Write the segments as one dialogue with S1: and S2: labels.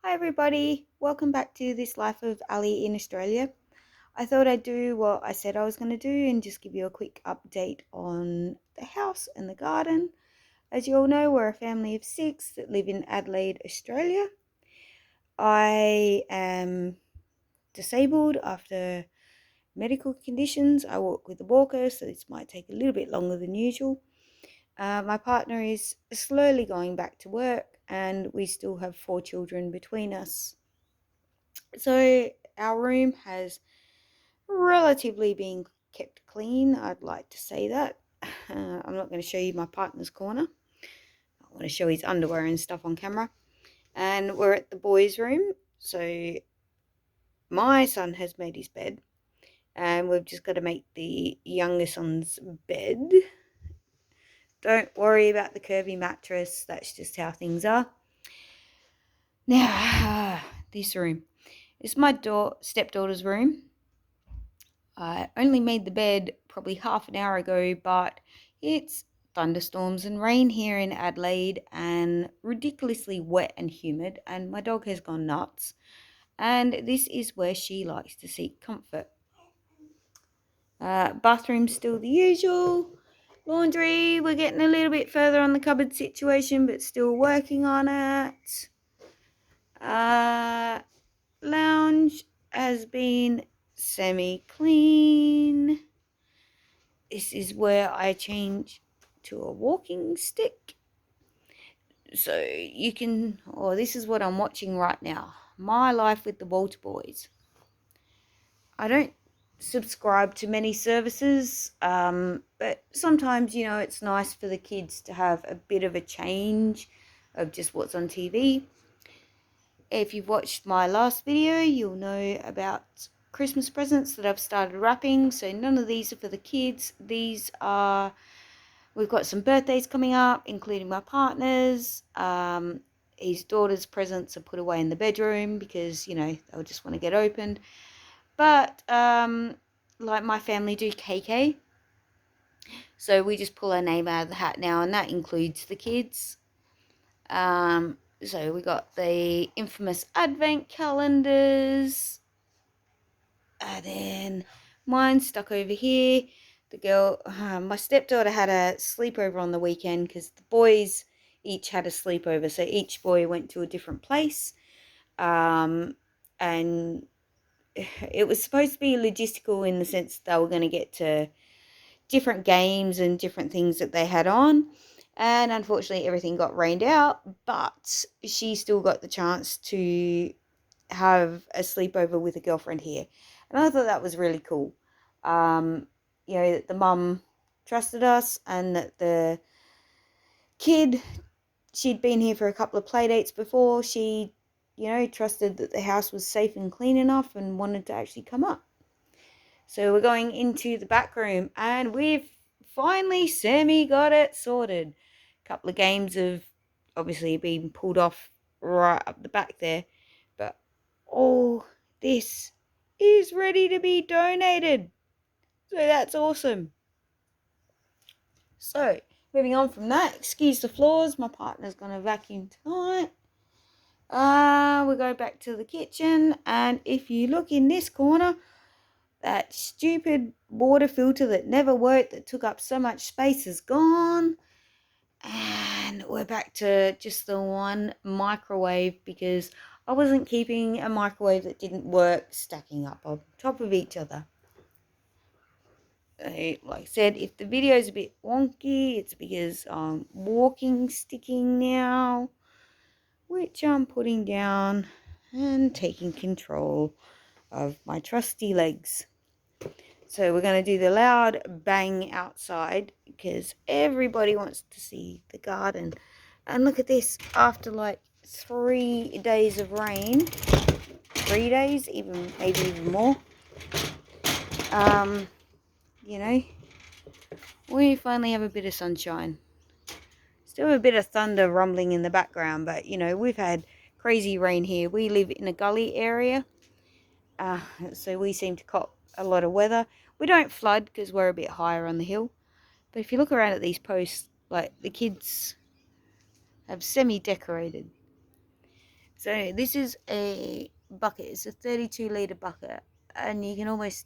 S1: Hi everybody, welcome back to This Life of Ali in Australia. I thought I'd do what I said I was going to do and just give you a quick update on the house and the garden. As you all know, we're a family of 6 that live in Adelaide, Australia. I am disabled after medical conditions. I walk with a walker, so this might take a little bit longer than usual. My partner is slowly going back to work, and we still have 4 children between us. So our room has relatively been kept clean. I'd like to say that. I'm not going to show you my partner's corner. I want to show his underwear and stuff on camera. And we're at the boys' room. So my son has made his bed. And we've just got to make the younger son's bed. Don't worry about the curvy mattress. That's just how things are. Now, this room. It's my stepdaughter's room. I only made the bed probably half an hour ago, but it's thunderstorms and rain here in Adelaide and ridiculously wet and humid, and my dog has gone nuts. And this is where she likes to seek comfort. Bathroom's still the usual. Laundry, we're getting a little bit further on the cupboard situation, but still working on it. Lounge has been semi-clean. This is where I change to a walking stick. So you can, this is what I'm watching right now. My Life with the Walter Boys. I don't subscribe to many services, but sometimes, it's nice for the kids to have a bit of a change of just what's on TV. If you've watched my last video, you'll know about Christmas presents that I've started wrapping. So none of these are for the kids. We've got some birthdays coming up, including my partner's. His daughter's presents are put away in the bedroom because, they'll just want to get opened. But, like my family do KK. So we just pull our name out of the hat now, and that includes the kids. So we got the infamous advent calendars. And then mine's stuck over here. My stepdaughter had a sleepover on the weekend because the boys each had a sleepover. So each boy went to a different place. And it was supposed to be logistical in the sense they were going to get to different games and different things that they had on. And unfortunately, everything got rained out. But she still got the chance to have a sleepover with a girlfriend here. And I thought that was really cool. That the mum trusted us and that the kid, she'd been here for a couple of play dates before. She, trusted that the house was safe and clean enough and wanted to actually come up. So we're going into the back room and we've finally got it sorted. A couple of games have obviously been pulled off right up the back there. But all this is ready to be donated. So that's awesome. So, moving on from that, excuse the floors. My partner's going to vacuum tonight. We go back to the kitchen, and if you look in this corner, that stupid water filter that never worked, that took up so much space, is gone. And we're back to just the one microwave because I wasn't keeping a microwave that didn't work stacking up on top of each other. Like I said, if the video is a bit wonky, it's because I'm walking sticking now, which I'm putting down and taking control of my trusty legs. So we're going to do the loud bang outside because everybody wants to see the garden. And look at this, after like 3 days of rain, 3 days, maybe even more, we finally have a bit of sunshine. Still a bit of thunder rumbling in the background, but we've had crazy rain here. We live in a gully area, so we seem to cop a lot of weather. We don't flood because we're a bit higher on the hill, but if you look around at these posts, like the kids have semi-decorated. So this is a bucket. It's a 32-litre bucket, and you can almost,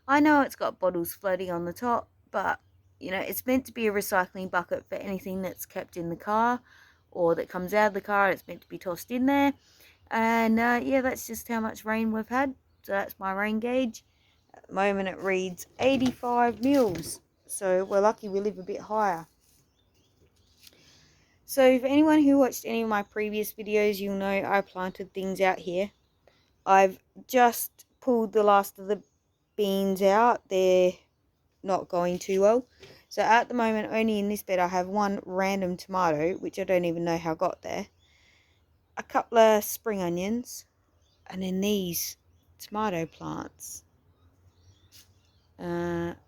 S1: I know it's got bottles floating on the top, but you know, it's meant to be a recycling bucket for anything that's kept in the car or that comes out of the car. It's meant to be tossed in there. And yeah, that's just how much rain we've had. So that's my rain gauge. At the moment it reads 85 mils. So we're lucky we live a bit higher. So for anyone who watched any of my previous videos, you'll know I planted things out here. I've just pulled the last of the beans out. They're not going too well. So at the moment, only in this bed, I have one random tomato, which I don't even know how got there. A couple of spring onions. And then these tomato plants,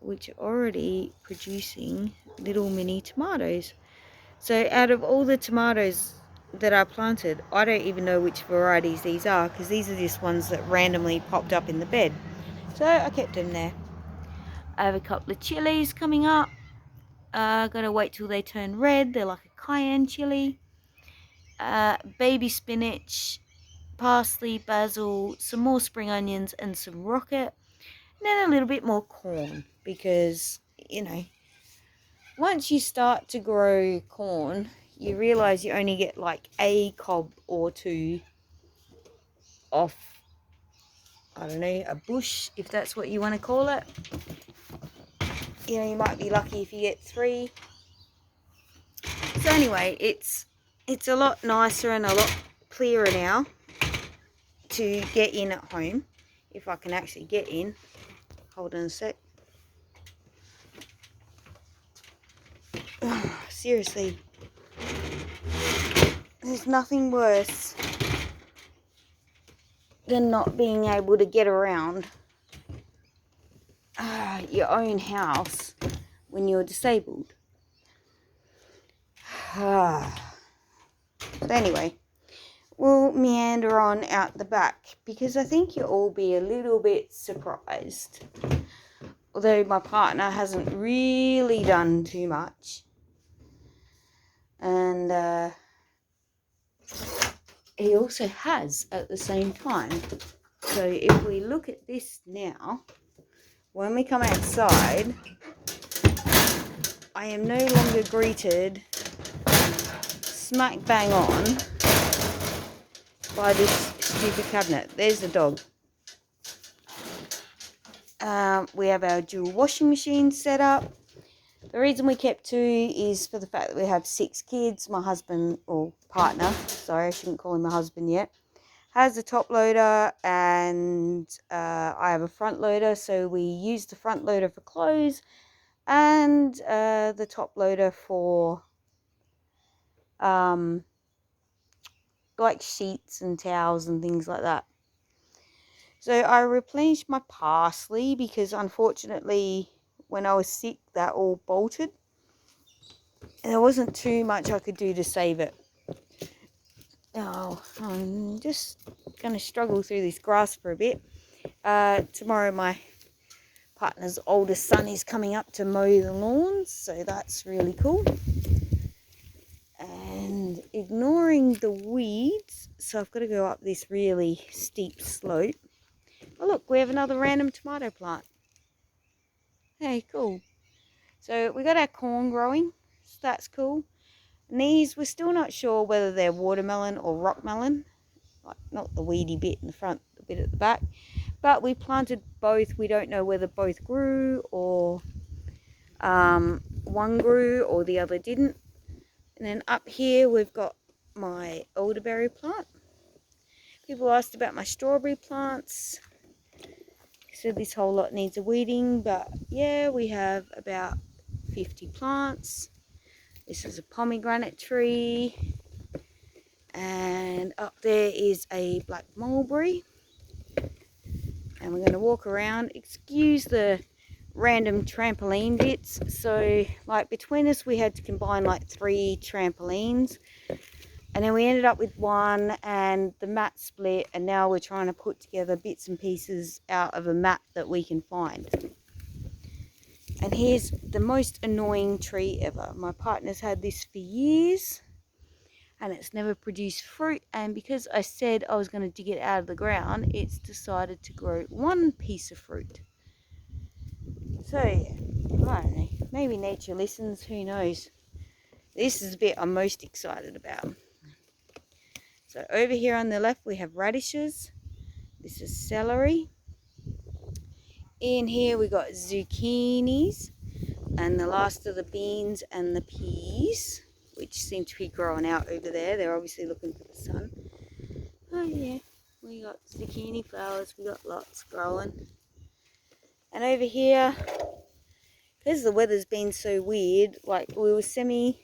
S1: which are already producing little mini tomatoes. So out of all the tomatoes that I planted, I don't even know which varieties these are, because these are just ones that randomly popped up in the bed. So I kept them there. I have a couple of chilies coming up. Gotta wait till they turn red. They're like a cayenne chili. Baby spinach, parsley, basil, some more spring onions, and some rocket. And then a little bit more corn, because, you know, once you start to grow corn, you realize you only get like a cob or two off, I don't know, a bush, if that's what you want to call it. You know, you might be lucky if you get 3. So anyway, it's a lot nicer and a lot clearer now to get in at home, if I can actually get in. Hold on a sec. Seriously, there's nothing worse than not being able to get around your own house when you're disabled. But anyway, we'll meander on out the back, because I think you'll all be a little bit surprised. Although my partner hasn't really done too much. And he also has at the same time. So if we look at this now, when we come outside, I am no longer greeted smack bang on by this stupid cabinet. There's the dog. We have our dual washing machine set up. The reason we kept 2 is for the fact that we have 6 kids. My husband, or partner, sorry, I shouldn't call him a husband yet, has a top loader, and I have a front loader. So we use the front loader for clothes and the top loader for like sheets and towels and things like that. So I replenished my parsley, because unfortunately when I was sick that all bolted and there wasn't too much I could do to save it. Oh, I'm just going to struggle through this grass for a bit. Tomorrow my partner's oldest son is coming up to mow the lawns, so that's really cool. And ignoring the weeds, so I've got to go up this really steep slope. Oh look, we have another random tomato plant. Hey, cool. So we got our corn growing, so that's cool. And these, we're still not sure whether they're watermelon or rock melon. Like, not the weedy bit in the front, the bit at the back. But we planted both. We don't know whether both grew or one grew or the other didn't. And then up here we've got my elderberry plant. People asked about my strawberry plants. So this whole lot needs a weeding, but yeah, we have about 50 plants. This is a pomegranate tree, and up there is a black mulberry. And we're going to walk around. Excuse the random trampoline bits. So like between us we had to combine like 3 trampolines, and then we ended up with one, and the mat split, and now we're trying to put together bits and pieces out of a mat that we can find. And here's the most annoying tree ever. My partner's had this for years, and it's never produced fruit. And because I said I was going to dig it out of the ground, it's decided to grow one piece of fruit. So yeah, I don't know, maybe nature listens, who knows. This is the bit I'm most excited about. So over here on the left we have radishes. This is celery. In here we got zucchinis, and the last of the beans and the peas, which seem to be growing out over there. They're obviously looking for the sun. Oh yeah, we got zucchini flowers, we got lots growing. And over here, because the weather's been so weird, like we were umming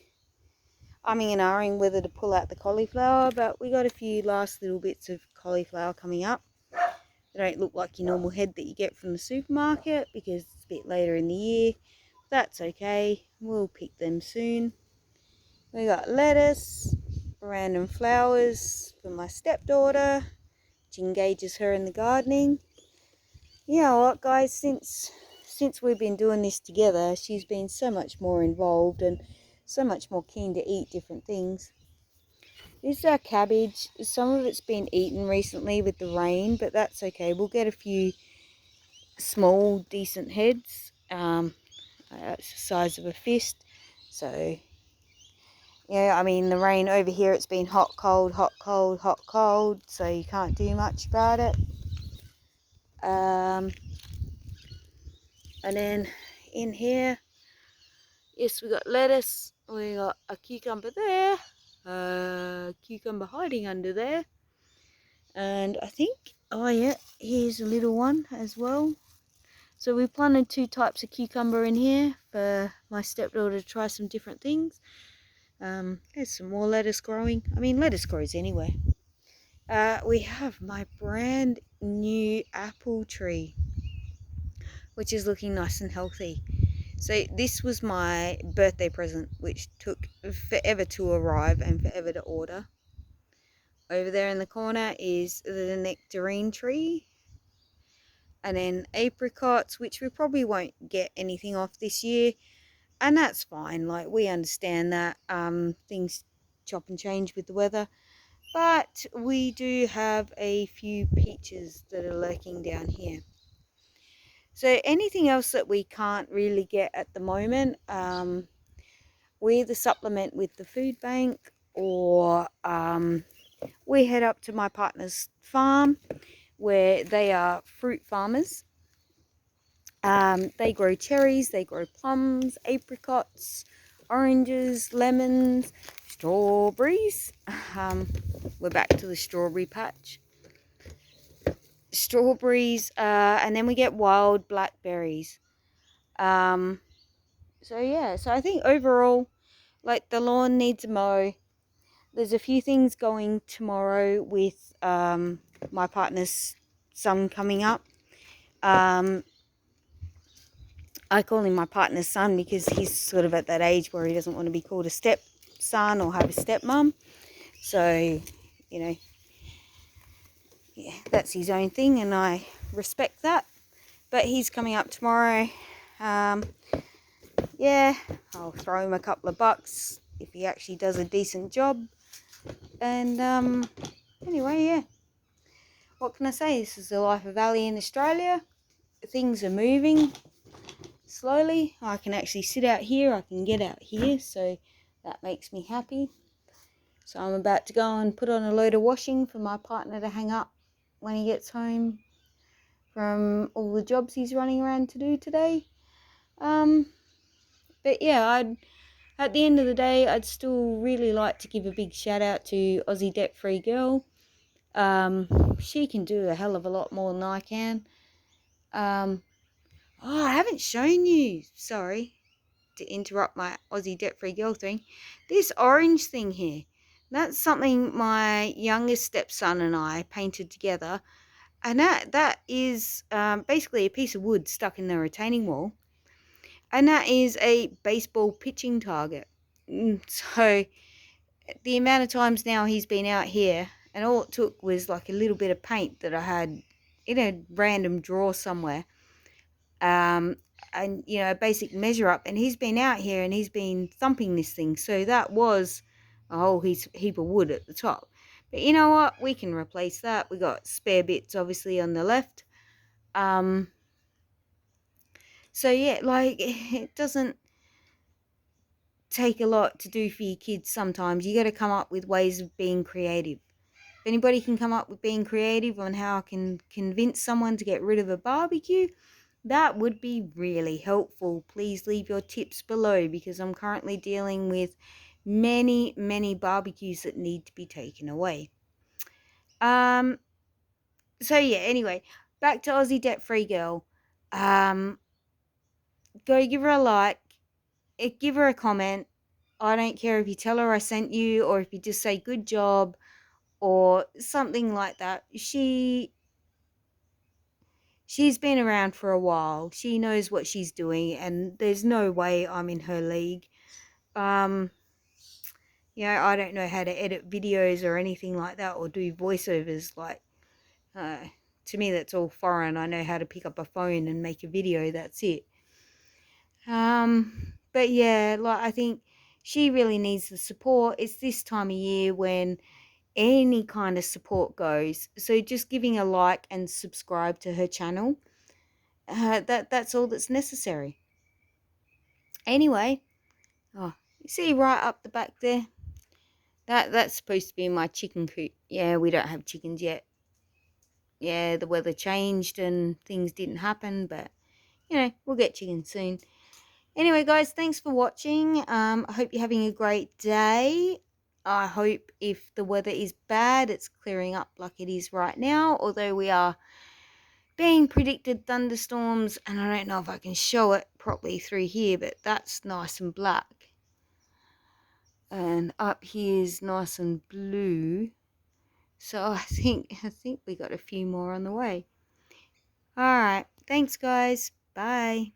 S1: and ahhing whether to pull out the cauliflower, but we got a few last little bits of cauliflower coming up. They don't look like your normal head that you get from the supermarket because it's a bit later in the year. That's okay, we'll pick them soon. We got lettuce, random flowers for my stepdaughter, which engages her in the gardening. You know what, guys, since we've been doing this together, she's been so much more involved and so much more keen to eat different things. This is our cabbage. Some of it's been eaten recently with the rain, but that's okay. We'll get a few small, decent heads, it's the size of a fist. So yeah, I mean, the rain over here, it's been hot, cold, hot, cold, hot, cold, so you can't do much about it. And then in here, yes, we got lettuce, we got a cucumber there, a cucumber hiding under there, and I think, oh yeah, here's a little one as well. So we planted 2 types of cucumber in here for my stepdaughter to try some different things. There's some more lettuce growing. I mean, lettuce grows anywhere. We have my brand new apple tree, which is looking nice and healthy. So this was my birthday present, which took forever to arrive and forever to order. Over there in the corner is the nectarine tree, and then apricots, which we probably won't get anything off this year, and that's fine. Like, we understand that things chop and change with the weather. But we do have a few peaches that are lurking down here. So anything else that we can't really get at the moment, we either supplement with the food bank, or we head up to my partner's farm where they are fruit farmers. They grow cherries, they grow plums, apricots, oranges, lemons, strawberries. We're back to the strawberry patch. Strawberries, and then we get wild blackberries. So yeah, so I think overall, like, the lawn needs a mow. There's a few things going tomorrow with my partner's son coming up. I call him my partner's son because he's sort of at that age where he doesn't want to be called a stepson or have a stepmom. So, you know, yeah, that's his own thing, and I respect that. But he's coming up tomorrow. Yeah, I'll throw him a couple of bucks if he actually does a decent job. And anyway, yeah, what can I say? This is the life of Ali in Australia. Things are moving slowly. I can actually sit out here, I can get out here, so that makes me happy. So I'm about to go and put on a load of washing for my partner to hang up when he gets home from all the jobs he's running around to do today. But yeah, at the end of the day, I'd still really like to give a big shout out to Aussie Debt Free Girl. She can do a hell of a lot more than I can. I haven't shown you, sorry to interrupt my Aussie Debt Free Girl thing. This orange thing here, that's something my youngest stepson and I painted together. And that is basically a piece of wood stuck in the retaining wall. And that is a baseball pitching target. So the amount of times now he's been out here, and all it took was like a little bit of paint that I had in a random drawer somewhere, and you know, a basic measure up, and he's been out here and he's been thumping this thing. So that was a whole heap of wood at the top. But you know what? We can replace that. We got spare bits obviously on the left. So yeah, like it doesn't take a lot to do for your kids sometimes. You got to come up with ways of being creative. If anybody can come up with being creative on how I can convince someone to get rid of a barbecue, that would be really helpful. Please leave your tips below because I'm currently dealing with many barbecues that need to be taken away. So yeah, anyway, back to Aussie Debt Free Girl. Go give her a like, give her a comment. I don't care if you tell her I sent you or if you just say good job or something like that. She's been around for a while. She knows what she's doing and there's no way I'm in her league. I don't know how to edit videos or anything like that or do voiceovers. Like, to me, that's all foreign. I know how to pick up a phone and make a video. That's it. But yeah, like I think she really needs the support. It's this time of year when any kind of support goes. So just giving a like and subscribe to her channel. That's all that's necessary. Anyway, oh, you see right up the back there? That's supposed to be my chicken coop. Yeah, we don't have chickens yet. Yeah, the weather changed and things didn't happen, but we'll get chickens soon. Anyway, guys, thanks for watching. I hope you're having a great day. I hope if the weather is bad, it's clearing up like it is right now, although we are being predicted thunderstorms, and I don't know if I can show it properly through here, but that's nice and black. And up here's nice and blue. So I think we got a few more on the way. All right. Thanks, guys. Bye.